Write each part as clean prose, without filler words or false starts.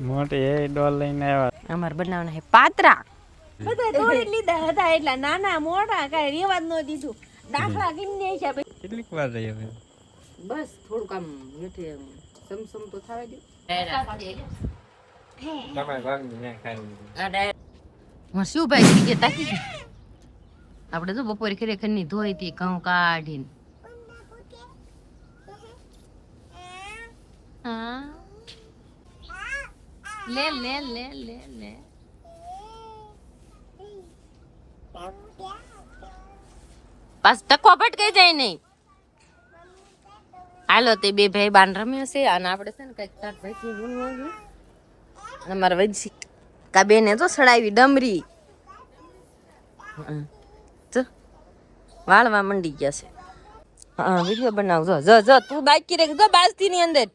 મોટી એ ડોલ લઈને આવ્યા. અમારે બનાવવાના છે પાત્રા. બધા તોડી લીધા હતા એટલા નાના મોટા કઈ રેવા જ ન દીધું. દાખલા કિન્ને છે કેટલીક વાર રહી હવે બસ થોડુંક આમ હેઠે સમસમ તો થાવા દે. તમારે ભાગની ને ખાઈ શું ભાઈ કે તાકી આપણે તો બપોરે ખરેખર ની ધોઈ હતી ઘઉં કાઢીને. હા લે લે લે લે લે પાસ ટકો પટકાઈ જાય નહીં. હાલો તે બે ભાઈ બાન રમ્યો છે અને આપણે છે ને કઈક ચાર ભાઈ બોલવાનું. અમારા વૈજી કા બેને તો સડાવી ડમરી જો વાળવા મંડી ગયા છે. હા વિડીયો બનાવજો. જો જો તું બાકી રે જો બાજતી ની અંદર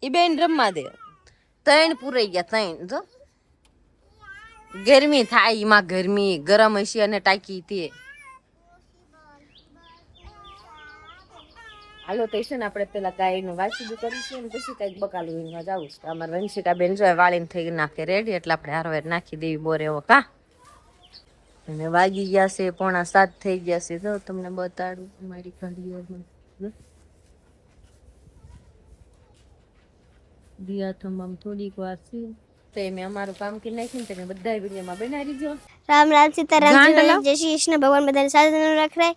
ઈ બેન રમવા દે. ત્રણ પૂરાઈ ગયા ત્રણ. જો ગરમી થાય એમાં ગરમી ગરમ હશે અને ટાંકી તે હાલો તો છે ને આપણે પેલા ગાયનું વાસી કરીશું ને પછી કઈક બકાલું વીણવા જવું છે. અમારે વંશિકા બેન જો વાળીને થઈ નાખે રેડી એટલે આપણે હારવાર નાખી દેવી બોરે એવો કા. અને વાગી ગયા છે 6:45 થઈ ગયા છે. જો તમને બતાડું મારી ઘડીઓમાં દિયા તમામ થોડીક વાર છે તો મેં અમારું કામ કરી નાખ્યું તમે બધા વિડીયોમાં બનાવી દીધો. રામ રામ સીતારામ જય શ્રી કૃષ્ણ. ભગવાન બધાને સારું રાખે.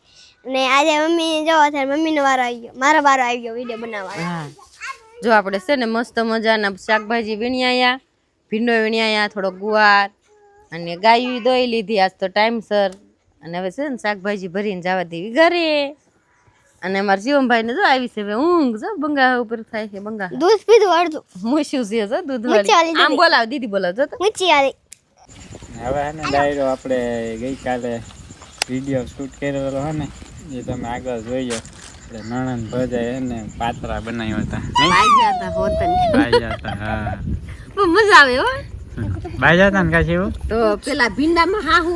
અને આજે મમ્મી જો અત્યારે મમ્મીનો વારો આવી ગયો, મારો વારો આવી ગયો વિડીયો બનાવવાનો. હા જો આપણે છે ને મસ્ત મજાના શાકભાજી વીણ્યા, ભીંડો વીણ્યા, થોડો ગુવાર અને ગાયું દોઈ લીધી આજ તો ટાઈમસર. અને હવે છે ને શાકભાજી ભરીને જવા દેવી ઘરે. અને અમારા શિવમભાઈ ને જો આવી છે ઊંઘ. જો બંગા ઉપર થાય છે બંગા. દૂધ પીધું અડધું મૂછ્યું છે જો દૂધ વાળી. આમ બોલાવ દીદી બોલાવ જો મૂછી આવી. હવે હે ને ડાયરો આપણે ગઈકાલે વિડીયો શૂટ કરેલો હે ને એ તમે આગળ જોયો. એટલે નણંદ ભજાય હે ને પાત્રા બનાવ્યા હતા. બાજ્યા હતા હોતન. બાજ્યા હતા હા. મજા આવે હો. બાજ્યા હતા ને કાશી એવું તો પેલા ભીંડામાં હાહુ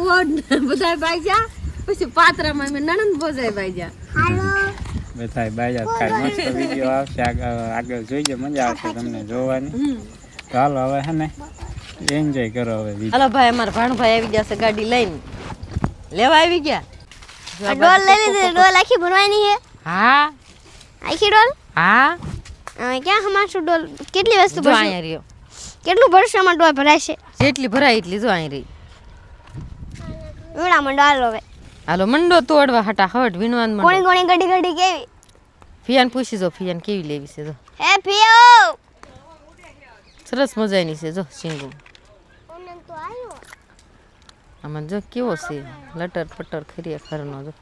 બધા બાજ્યા પછી પાત્રામાં મેં નણંદ ભજાય બાજ્યા. બધા બાજ્યા કાંઈ મસ્ત વિડીયો આવશે આગળ જોઈએ મજા આવશે તમને જોવાની. તો હાલો હવે હે ને એન્જોય કરો હવે. હાલો ભાઈ અમારા ભાણભાઈ આવી ગયા છે ગાડી લઈને લેવા આવી ગયા. ડોલ લઈ લીધી. ડોલ આખી ભરવાની છે. હા આખી ડોલ. હા ક્યાં હમાશું ડોલ? કેટલી વસ્તુ જો ભરશે? અહીંયા રહ્યો. કેટલું ભરશામાં ડોલ ભરાશે? જેટલી ભરાય એટલી જો અહીં રહી. વીણા મંડો હાલો હવે. હાલો મંડો તોડવા હટાહટ વીણવાનું મંડો. કોણી કોણી ગડી ગડી કેવી? ફિયાન પૂછી જો ફિયાન કેવી લેવી છે જો. હે પિયો સરસ મજાની છે જો સિંગુ. આમાં જો કેવો છે લટર પટર ખરી ખરનો જો.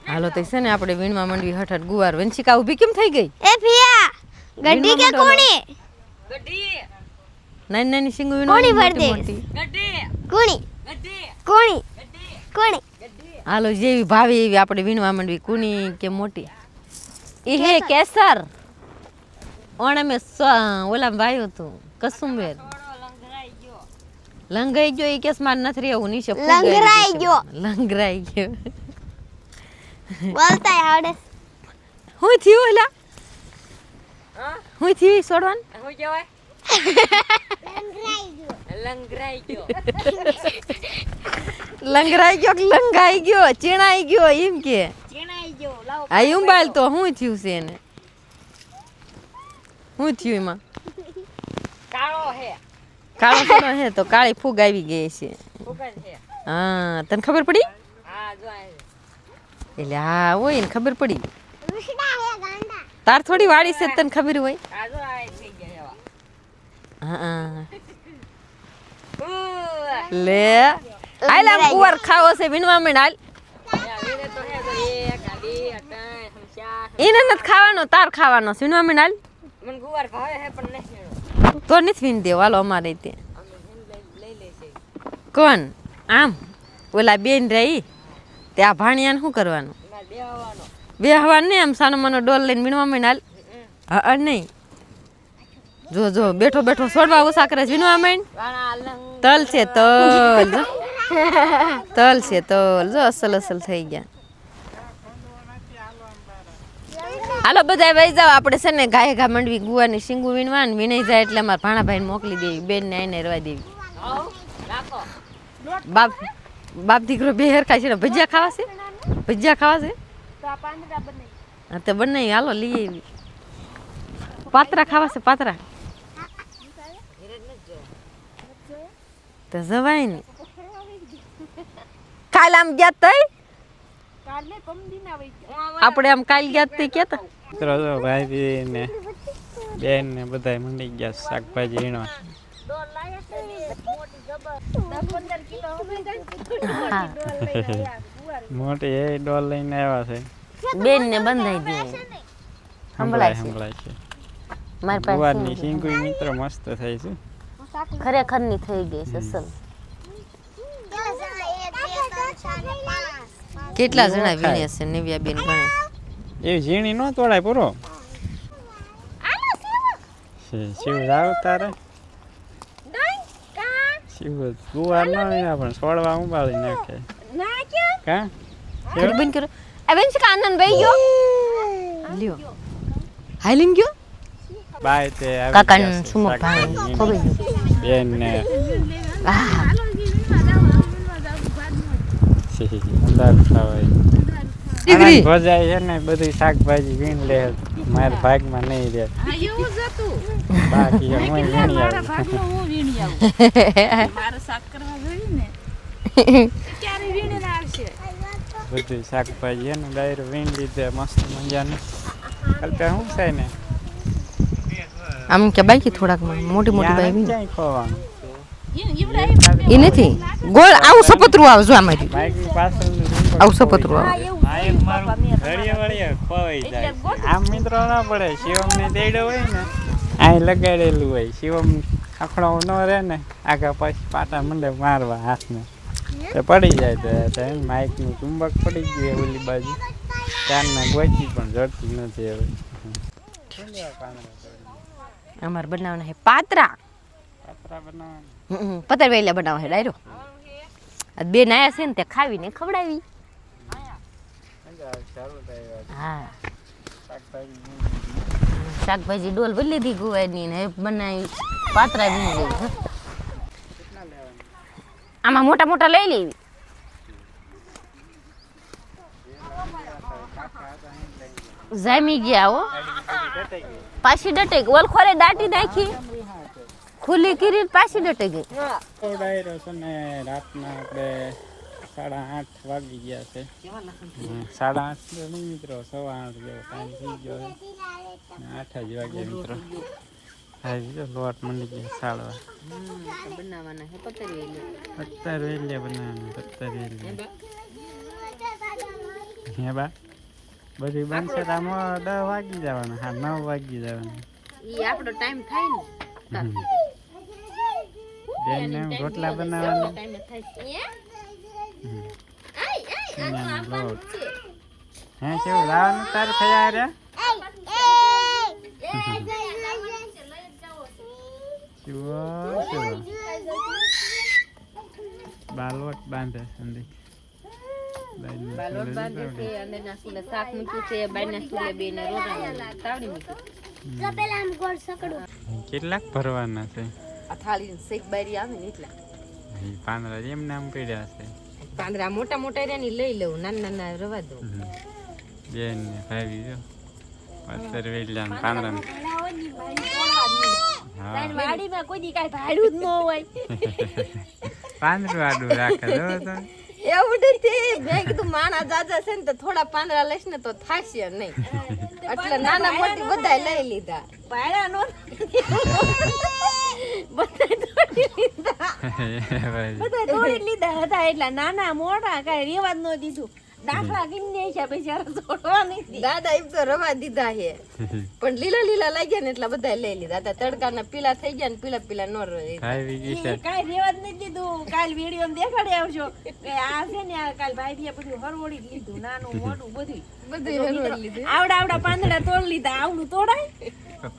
હાલો તો છે ને આપણે વીણવા માંડવી હઠ ગુવાર. વંશિકા ઊભી કેમ થઈ ગઈ? એ પિયા ગડી કે કોણી? ગડી નાની નાની સિંગુ વીણવા કોણી ભર દે. ગડી કોણી ગડી કોણી કોણી. હાલો જેવી ભાવે એવી આપણે વીણવા માંડવી. કુણી કે મોટી એ હે કેસર. ઓણે મેં ઓલા વાયો હતું કસુંબેર લંગાઈ ગયો. એ કેસ માર નથી રહેવું નીચે લંગરાઈ ગયો. લંગરાઈ ગયો બોલતા આવડે. હું થયું ઓલા હું થયું છોડવાન હું કહેવાય લંગરાઈ ગયો. લંગરાઈ ગયો કે લંગાઈ ગયો ચીણાઈ ગયો એમ કે ચીણાઈ ગયો. લાવો આ ઉંબાલ તો શું થયું છે એને? શું થયું એમાં? કાળો હે. કાળો થોડો હે તો કાળી ફૂગ આવી ગઈ છે. ફોકસ હે. હા તને ખબર પડી? હા જો આ એટલે હા હોય ને ખબર પડી. રૂસડા હે ગાંડા. તાર થોડી વાડી છે તને ખબર હોય. આ જો આ થઈ ગયા હા એવા. લે હાલ આમ કુવાર ખાવો છે વીણવા માંડ હાલ. વીરે તો હે તો એક આડી અટાય હમશા. એને નથી ખાવાનો તાર ખાવાનો છે વીણવા માંડ હાલ. મને ગુવાર ભાવે હે પણ નહીં. તો નથી વીણ દેવો હાલો અમારે તે. લઈ લે છે. કોણ આમ ઓલા બેન રહી ત્યાં ભાણિયાને શું કરવાનું? માર બેહવાનો. બેહવાનું નહીં આમ સાનો માનો ડોલ લઈને વીણવા માંડ હાલ. હા નહીં જો જો બેઠો બેઠો છોડવા ઓછા કરે છે વીણવા માંડ. તલ છે તલ તલ છે તલ જો અસલ અસલ થઈ ગયા. હાલો બધા વહી જાવ, આપણે છે ને ગાય ઘા મંડવી ગુવાની શીંગુ વીણવા ને વીણાઈ જાય એટલે અમારા ભાણાભાઈને મોકલી દેવી, બેન ને આઈને રવા દેવી. બાપ દીકરો બે હરખા છે ને ભજીયા ખાવા છે, ભજીયા ખાવા છે. હા તો બનાવી હાલો લઈ આવી. પાતરા ખાવા છે, પાતરા તો જવાય ને. કાલ આમ ગયા તઈ આપણે આમ કાલ ગયા તઈ કેતા મિત્રો જો ભાઈ ને બેન ને બધા મંડી ગયા શાકભાજી વીણવા. મોટી એ ડોલ લઈને આવ્યા છે. બેન ને બંધાઈ દે સંભળાય છે. સંભળાય છે. મારી પાસે ગુવારની શીંગુઈ મિત્રો મસ્ત થઈ છે. ખરેખર ની થઈ ગઈ છે અસલ. કેટલા જણા વીણ્યા છે નેવ્યા બેન ગણે? એ ઝીણી નો તોડાય પૂરો. શિવ જાવ તારે શિવ ગુવાર ન વીણા પણ છોડવા ઉબાળી નાખે. કા બેન કરો આ બેન છે કાનન ભાઈ ગયો લ્યો હાઈલિંગ ગયો બાય તે આવી કાકા ગયા છે સુમો ભાઈ શાકભાજી ખોબે વીણી. બેન ને આહ અંધારું ખાવાય. દીકરી ભજાય છે ને બધી શાકભાજી વીણ લે, મારા ભાગમાં નહીં રહે. બાકી હું વીણી બધી શાકભાજી છે ને ડાયરો વીણ લીધે મસ્ત મજાની. કલ્પે શું છે ને આમ કે બાકી થોડાક મોટી મોટી બાઈ વીણ ક્યાંય ખોવાનું એ નથી ગોળ આવું સપતરું આવે જો આમાંથી બાઈકની પાછળ આવું સપતરું આવે. આમ મિત્રો ના પડે. શિવમ ને દેડો હોય ને આ લગાડેલું હોય, શિવમ આખડો ન રહે ને આગળ પછી પાટા મંડે મારવા હાથને તો પડી જાય. તો એમ માઇકનું ચુંબક પડી ગયું ઓલી બાજુ ચારના ગોચી પણ જડતી નથી હવે. અમારે બનાવવાના છે પાતરા. પાતરા બનાવવાના પતર વેલા બનાવવા છે ડાયરો. આ બેન આયા છે ને તે ખાવીને ખવડાવી. હા શાકભાજી ડોલ ભરી લીધી ગુવારની ને બનાવી પાતરા વીણી લેવી. આમાં મોટા મોટા લઈ લેવી. જામી ગયા હો પાછી ડટે ગઈ. ઓલખોરે દાટી નાખી ખુલ્લી કરી પાછી ડટે ગઈ. ડાયરો છે ને રાતના આપણે 8:30 વાગી ગયા છે. 8:30 નહીં મિત્રો, 8:15 જેવો ટાઈમ થઈ ગયો છે. 8 જ વાગ્યા મિત્રો. આવી જો લોટ મંડી ગયા સાળવા. બનાવવાના છે પતર વેલિયા. પત્તર વેલિયા બનાવવાના. પત્તર વેલિયા હે બા બધી બનશે તો આમ 10 વાગી જવાના. હા 9 વાગી જવાના. ઈ આપણો ટાઈમ થાય ને બેન ને રોટલા બનાવવાના. ટાઈમે થાય. લોટ હે કેવું લાવવાનું તારે થયા રે? બાલોટ બાંધે સંદી. બાલોટ બાંધે છે અને ના સુલે શાક મૂક્યું છે, બાયના સુલે બેને રોટલા તાવડી મૂક્યું. કેટલાક ભરવાના છે? આ થાળી શેક બારી આવે ને એટલા. પાંદડા એમ નામ પડ્યા છે. પાંદડા મોટા મોટા રહ્યા ને લઈ લઉં, નાના નાના રવા દઉં. બેન ને ભાવી જો પત્તર વેલિયા ને પાંદડા. વાડીમાં કોઈ દી કાંઈ ભાડું જ ન હોય. પાંદડું આડું રાખે જો તો. એવું નથી, મેં કીધું માણા જાજા છે ને તો થોડા પાંદડા લઈશ ને તો થાશે નહીં, એટલે નાના મોટી બધા લઈ લીધા. ભાડા નો બધા તોડી લીધા. બધા તોડી લીધા હતા એટલા નાના મોટા કાંઈ રેવા જ ન દીધું. દાખલા ગીને છે બિચારા છોડવા નથી. દાદા એમ તો રવા દીધા છે પણ લીલા લીલા લાગ્યા ને એટલા બધા લઈ લીધા હતા. તડકાના પીલા થઈ ગયા ને પીલા પીલા નો રહે. આવી ગઈ છે કાંઈ રેવા જ નથી દીધું. કાલ વિડીયો દેખાડી આવજો કે આ છે ને આ કાલ ભાઈ બધું હરવડી જ લીધું, નાનું મોટું બધું આવડા પાંદડા તોડ લીધા. આવડું તોડાય?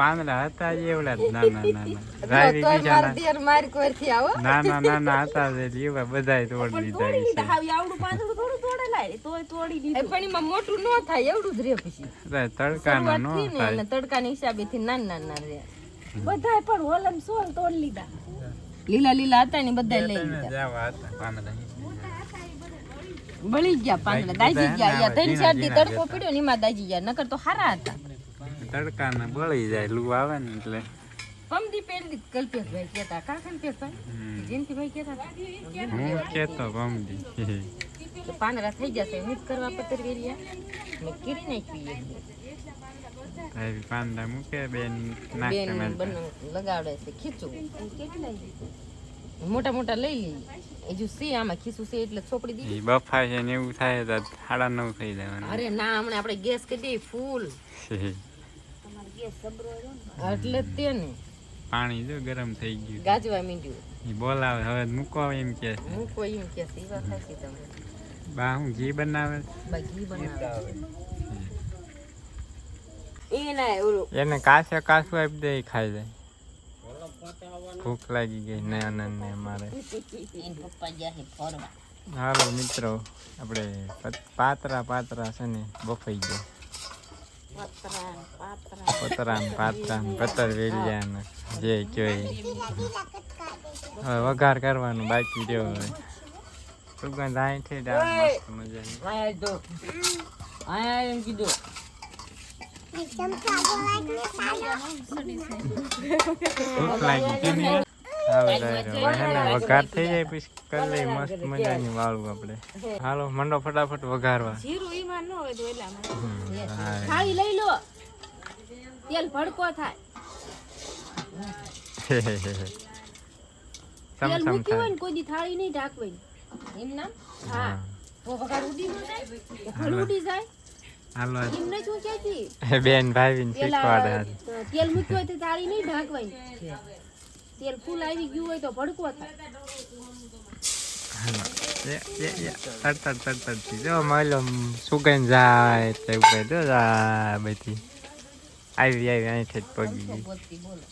પાંદડા હતા જ એવડા જ નાના નાના રાવી ગઈ છે મારી કોરથી આવો નાના નાના હતા જ એવા બધાય તોડી તોડી દીધા લીધા. હાવ આવડું પાંદડું થોડું તોડેલાય તોય તોડી દીધું. પણ એમાં મોટું ન થાય એવડું જ રે પછી છે તડકાના નો શરૂઆતથી ને થાય અને તડકાના હિસાબેથી નાના નાના રે. બધાય પણ હોલમ સોલ તોડી લીધા. લીલા લીલા હતા ને બધા લઈ લીધા. જાવા હતા પાંદડા બળી ગયા પાંદડા, દાજી ગયા. યા 3-4 દી તડકો પડ્યો ને એમાં દાજી ગયા, નકર તો હારા હતા. તડકાના બળી જાય લૂ આવે ને એટલે પમદી પહેલી કલ્પેશભાઈ કહેતા, કાકનપેશભાઈ જયંતિભાઈ કહેતા હું કેતો ગમતી કે પાંદડા થઈ જશે મિત કરવા પતરવેરિયા મેં કીરી નાખી એક આવી પાંદડા મૂકે બેન બેન નાખે બન લગાડે છે ખીચું મોટા મોટા લઈ લઈ હજુ સી આમાં ખીચું છે એટલે ચોપડી દીધી. બફા છે ને એવું થાય તો 9:30 થઈ જવાનું અરે ના હમણાં આપણે ગેસ કરી દઈએ ફૂલ એટલે જ તે ને પાણી જો ગરમ થઈ ગયું ગાજવા માંડ્યું. ઈ બોલાવે હવે મૂકો એમ કે છે. મૂકો એમ કે છે, ઈ વાત સાચી તમે. બા હું ઘી બનાવે બાકી બનાવે એ ના ઓલું એને કાસે કાસું આપી દે ઈ ખાઈ જાય. ભૂખ લાગી ગઈ ને આનંદ મારે. એન પપ્પા ગયા છે ફરવા. હાલો મિત્રો આપણે પાતરા છે ને બફાઈ ગયા પાતરા પતર વેલિયા ને જે કયો હવે વઘાર કરવાનું બાકી રહ્યો. હવે સુગંધ આઈ છે મસ્ત મજાની. આયા એમ કીધું ભૂખ લાગી છે ને હાલો વઘાર થઈ જાય પછી કરી લઈ મસ્ત મજાની વાળું આપણે. હાલો મંડો ફટાફટ વઘારવા. જીરું ઈમાં ન હોય તો એટલામાં. હા થાળી લઈ લો, તેલ ભડકો થાય. તેલ સમસમ મૂક્યું હોય થાય ને કોઈ દી થાળી નહીં ઢાંકવાની. એમ નામ હા, તો વઘાર ઉડી ન જાય, ભલ ઉડી જાય. હાલો એમ નહીં શું કહેતી? બેન ભાઈ ને શીખવાડે. તેલ મૂક્યું હોય તો થાળી નહીં ઢાંકવાની. તેલ ફૂલ આવી ગયું હોય તો ભડકો થાય. તડતડ જો મળ્યો સુગંધ જાય તે ઉપર જો જા બધી આવી અહીંથી જ પગી ગઈ. બોલતી બોલો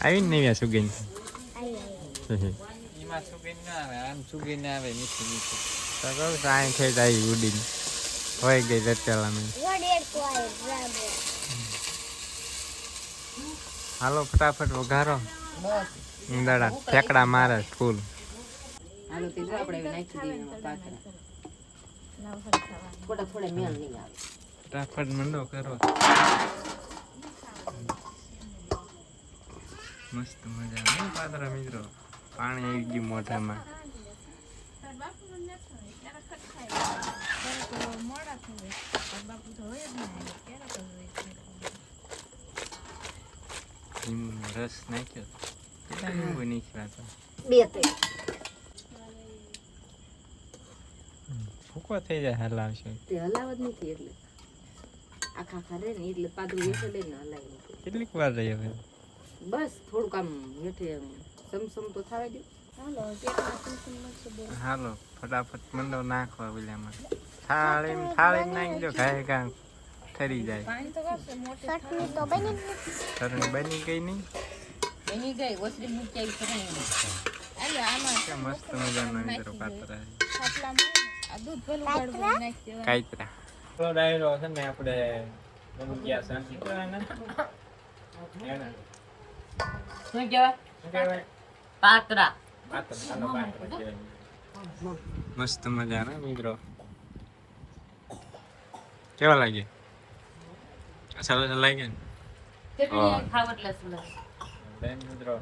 આવી ને નહીં સુગંધ તો કહું છું અહીંથી જ આવી ઉડીને હોય ગઈ રચેલામાં. હાલો ફટાફટ વઘારો. બસ ઉંદાડા ઠેકડા મારે ફૂલ. હાલો તે જો આપણે નાખી દઈએ એમાં પાતરા થોડા મેલ નહીં આવે. ફટાફટ મંડો કરો. મસ્ત મજા આવે પાતરા મિત્રો. પાણી આવી ગયું મોઢામાં. લીંબુનો રસ નાખ્યો. કેટલા લીંબુ નીકળ્યા હતા? 2-3 ભૂકો થઈ જાય હલાવશે. તે હલાવત નથી એટલે આખા રે ને એટલે પાદરું હેઠે લઈને હલાવી નથી. કેટલીક વાર રહી હવે બસ થોડુંક આમ હેઠે સમસમ તો થવા દો. હાલો ફટાફટ મંડો નાખવા પેલામાં. થાળી નાખી દો ઘાય ઘા ઠરી જાય. ચટણી બની ગઈ નહીં? એની ગઈ ઓસરી મૂકી આવી ચટણી. કે મસ્ત મજાનો મિત્રો પાતરા કાયતરા. તો ડાયરો છે ને આપણે બની ગયા શાંતિ કરવાના. શું કહેવાય? પાતરા. મસ્ત મજાના મિત્રો. કેવા લાગે? સરસ લાગે ને? ચટણી ખાવ એટલે સરસ. બેન મિત્રો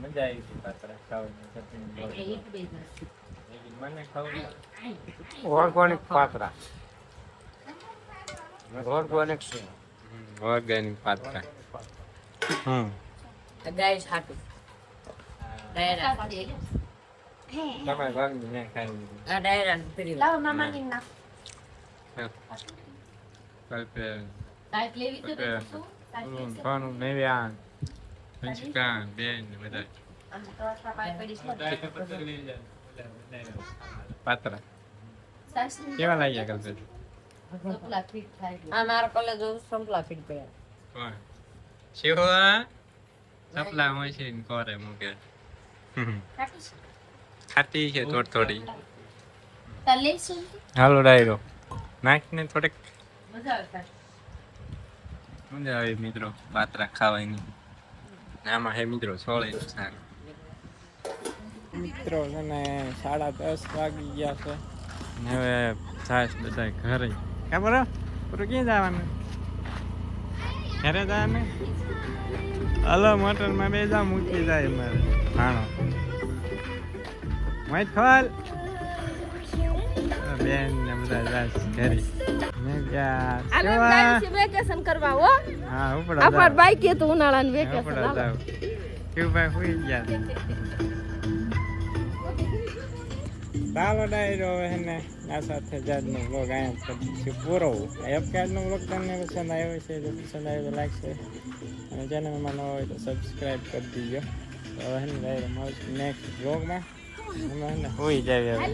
મજા આવી ગઈ પાતરા ખાવાની. ચટણી એક બે દસ. મને ખાવું ઓર્ગેનિક પાતરા ઓર્ગેનિક છે ઓર્ગેનિક પાતરા. ગાય છાટું ડાયરા તમારે ભાગની ને ખાઈ આ ડાયરા ફરી લાવો મામાની નાખ. કલ્પે કાંઈક લેવી તો કલ્પે કોનું નેવ્યા પંચકા બેન ને બધા પાત્રા કેવા લાગ્યા કલ્પે આ મારા કોલેજ સંપલા ફીટ પડ્યા કોણ શિવા સપલા હોય છે ને કોરે મૂકે ખાટી છે થોડી હાલો ડાયરો નાખીને થોડીક મજા આવે મિત્રો પાત્રા ખાવાની આમાં હે મિત્રો સોળે શાક મિત્રો છે ને 10:30 વાગી ગયા છે ને હવે સાસ બધા ઘરે ખબર પૂરું ક્યાં જવાનું ઘરે જવાનું હલો મોટરમાં બે જા મૂકી જાય મારે ભાણો વાઈટ ખોલ બેન ને બધા જાય ઘરે મેં ક્યાં વેકેશન કરવા હો હા ઉપડા અપર બાઈક કે તો ઉનાળાનું વેકેશન ઉપડા જાવ કેવું ભાઈ હોઈ ગયા ચાલો ડાયરો હવે ને આ સાથે જાતનો વ્લોગ અહીંયા પછી પૂરો એપકાર્ડનો વ્લોગ તમને પસંદ આવ્યો છે જો પસંદ આવ્યો તો લાઈક છે અને ચેનલમાં ન હોય તો સબસ્ક્રાઈબ કરી દીજો તો હવે ને ડાયરો મળશું નેક્સ્ટ વ્લોગમાં હોઈ જાય હવે